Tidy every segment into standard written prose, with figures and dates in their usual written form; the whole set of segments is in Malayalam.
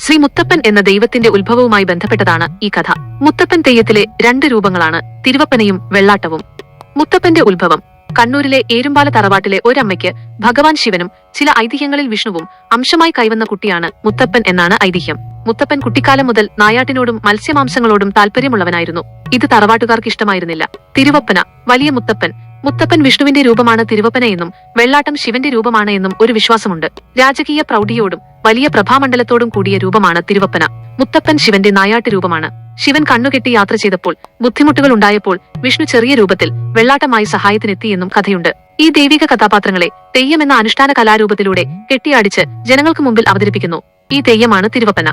ശ്രീ മുത്തപ്പൻ എന്ന ദൈവത്തിന്റെ ഉത്ഭവവുമായി ബന്ധപ്പെട്ടതാണ് ഈ കഥ. മുത്തപ്പൻ തെയ്യത്തിലെ രണ്ട് രൂപങ്ങളാണ് തിരുവപ്പനയും വെള്ളാട്ടവും. മുത്തപ്പന്റെ ഉത്ഭവം കണ്ണൂരിലെ ഏരുമ്പാല തറവാട്ടിലെ ഒരമ്മയ്ക്ക് ഭഗവാൻ ശിവനും ചില ഐതിഹ്യങ്ങളിൽ വിഷ്ണുവും അംശമായി കൈവന്ന കുട്ടിയാണ് മുത്തപ്പൻ എന്നാണ് ഐതിഹ്യം. മുത്തപ്പൻ കുട്ടിക്കാലം മുതൽ നായാട്ടിനോടും മത്സ്യമാംസങ്ങളോടും താല്പര്യമുള്ളവനായിരുന്നു. ഇത് തറവാട്ടുകാർക്ക് ഇഷ്ടമായിരുന്നില്ല. തിരുവപ്പന, വലിയ മുത്തപ്പൻ. മുത്തപ്പൻ വിഷ്ണുവിന്റെ രൂപമാണ് തിരുവപ്പന എന്നും വെള്ളാട്ടം ശിവന്റെ രൂപമാണ് എന്നും ഒരു വിശ്വാസമുണ്ട്. രാജകീയ പ്രൗഢിയോടും വലിയ പ്രഭാമണ്ഡലത്തോടും കൂടിയ രൂപമാണ് തിരുവപ്പന. മുത്തപ്പൻ ശിവന്റെ നായാട്ട് രൂപമാണ്. ശിവൻ കണ്ണുകെട്ടി യാത്ര ചെയ്തപ്പോൾ ബുദ്ധിമുട്ടുകൾ ഉണ്ടായപ്പോൾ വിഷ്ണു ചെറിയ രൂപത്തിൽ വെള്ളാട്ടമായി സഹായത്തിനെത്തിയെന്നും കഥയുണ്ട്. ഈ ദൈവിക കഥാപാത്രങ്ങളെ തെയ്യം എന്ന അനുഷ്ഠാന കലാരൂപത്തിലൂടെ കെട്ടിയാടിച്ച് ജനങ്ങൾക്ക് മുമ്പിൽ അവതരിപ്പിക്കുന്നു. ഈ തെയ്യമാണ് തിരുവപ്പന.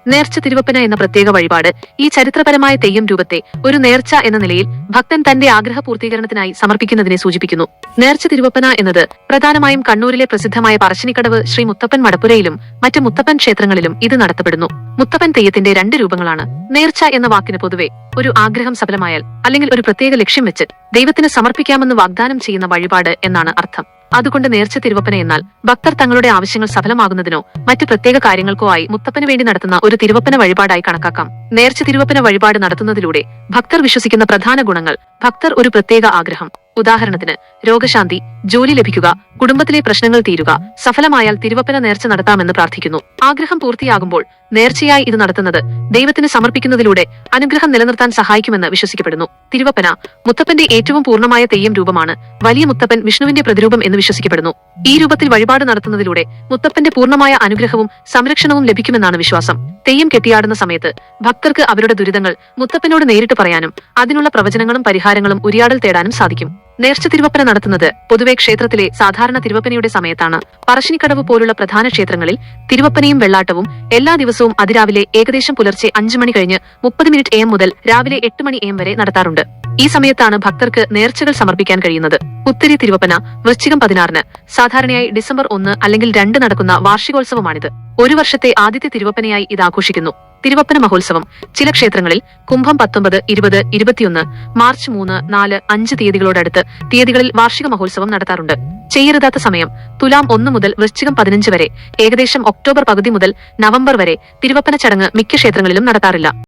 നേർച്ച തിരുവപ്പന എന്ന പ്രത്യേക വഴിപാട് ഈ ചരിത്രപരമായ തെയ്യം രൂപത്തെ ഒരു നേർച്ച എന്ന നിലയിൽ ഭക്തൻ തന്റെ ആഗ്രഹ പൂർത്തീകരണത്തിനായി സമർപ്പിക്കുന്നതിനെ സൂചിപ്പിക്കുന്നു. നേർച്ച തിരുവപ്പന എന്നത് പ്രധാനമായും കണ്ണൂരിലെ പ്രസിദ്ധമായ പറശ്ശിനിക്കടവ് ശ്രീ മുത്തപ്പൻ മടപ്പുരയിലും മറ്റ് മുത്തപ്പൻ ക്ഷേത്രങ്ങളിലും ഇത് നടത്തപ്പെടുന്നു. മുത്തപ്പൻ തെയ്യത്തിന്റെ രണ്ട് രൂപങ്ങളാണ്. നേർച്ച എന്ന വാക്കിന് പൊതുവെ ഒരു ആഗ്രഹം സഫലമായാൽ അല്ലെങ്കിൽ ഒരു പ്രത്യേക ലക്ഷ്യം വെച്ച് ദൈവത്തിന് സമർപ്പിക്കാമെന്ന് വാഗ്ദാനം ചെയ്യുന്ന വഴിപാട് എന്നാണ് അർത്ഥം. അതുകൊണ്ട് നേർച്ച തിരുവപ്പന എന്നാൽ ഭക്തർ തങ്ങളുടെ ആവശ്യങ്ങൾ സഫലമാകുന്നതിനോ മറ്റു പ്രത്യേക കാര്യങ്ങൾക്കോ ആയി മുത്തപ്പന് വേണ്ടി നടത്തുന്ന ഒരു തിരുവപ്പന വഴിപാടായി കണക്കാക്കാം. നേർച്ച തിരുവപ്പന വഴിപാട് നടത്തുന്നതിലൂടെ ഭക്തർ വിശ്വസിക്കുന്ന പ്രധാന ഗുണങ്ങൾ: ഭക്തർ ഒരു പ്രത്യേക ആഗ്രഹം, ഉദാഹരണത്തിന് രോഗശാന്തി, ജോലി ലഭിക്കുക, കുടുംബത്തിലെ പ്രശ്നങ്ങൾ തീരുക, സഫലമായാൽ തിരുവപ്പന നേർച്ച നടത്താമെന്ന് പ്രാർത്ഥിക്കുന്നു. ആഗ്രഹം പൂർത്തിയാകുമ്പോൾ നേർച്ചയായി ഇത് നടത്തുന്നത് ദൈവത്തിന് സമർപ്പിക്കുന്നതിലൂടെ അനുഗ്രഹം നിലനിർത്താൻ സഹായിക്കുമെന്ന് വിശ്വസിക്കപ്പെടുന്നു. തിരുവപ്പന മുത്തപ്പന്റെ ഏറ്റവും പൂർണ്ണമായ തെയ്യം രൂപമാണ്. വലിയ മുത്തപ്പൻ വിഷ്ണുവിന്റെ പ്രതിരൂപം എന്ന് വിശ്വസിക്കപ്പെടുന്നു. ഈ രൂപത്തിൽ വഴിപാട് നടത്തുന്നതിലൂടെ മുത്തപ്പന്റെ പൂർണ്ണമായ അനുഗ്രഹവും സംരക്ഷണവും ലഭിക്കുമെന്നാണ് വിശ്വാസം. തെയ്യം കെട്ടിയാടുന്ന സമയത്ത് ഭക്തർക്ക് അവരുടെ ദുരിതങ്ങൾ മുത്തപ്പനോട് നേരിട്ട് പറയാനും അതിനുള്ള പ്രവചനങ്ങളും പരിഹാരങ്ങളും ഉരിയാടൽ തേടാനും സാധിക്കും. നേർച്ച തിരുവപ്പന നടത്തുന്നത് പൊതുവെ ക്ഷേത്രത്തിലെ സാധാരണ തിരുവപ്പനയുടെ സമയത്താണ്. പറശ്ശിനിക്കടവ് പോലുള്ള പ്രധാന ക്ഷേത്രങ്ങളിൽ തിരുവപ്പനയും വെള്ളാട്ടവും എല്ലാ ദിവസവും അതിരാവിലെ ഏകദേശം പുലർച്ചെ 5 മണി കഴിഞ്ഞ് 30 AM മുതൽ രാവിലെ 8 മണി AM വരെ നടത്താറുണ്ട്. ഈ സമയത്താണ് ഭക്തർക്ക് നേർച്ചകൾ സമർപ്പിക്കാൻ കഴിയുന്നത്. പുത്തരി തിരുവപ്പന വൃശ്ചികം 16-ന്, സാധാരണയായി ഡിസംബർ 1 അല്ലെങ്കിൽ 2 നടക്കുന്ന വാർഷികോത്സവമാണിത്. ഒരു വർഷത്തെ ആദ്യത്തെ തിരുവപ്പനയായി ഇത് ആഘോഷിക്കുന്നു. തിരുവപ്പന മഹോത്സവം ചില ക്ഷേത്രങ്ങളിൽ കുംഭം 19, 20, 21, മാർച്ച് 3, 4, 5 തീയതികളോടടുത്ത് തീയതികളിൽ വാർഷിക മഹോത്സവം നടത്താറുണ്ട്. ചെയ്യരുതാത്ത സമയം തുലാം 1 മുതൽ വൃശ്ചികം 15 വരെ. ഏകദേശം ഒക്ടോബർ പകുതി മുതൽ നവംബർ വരെ തിരുവപ്പന ചടങ്ങ് മിക്ക ക്ഷേത്രങ്ങളിലും നടത്താറില്ല.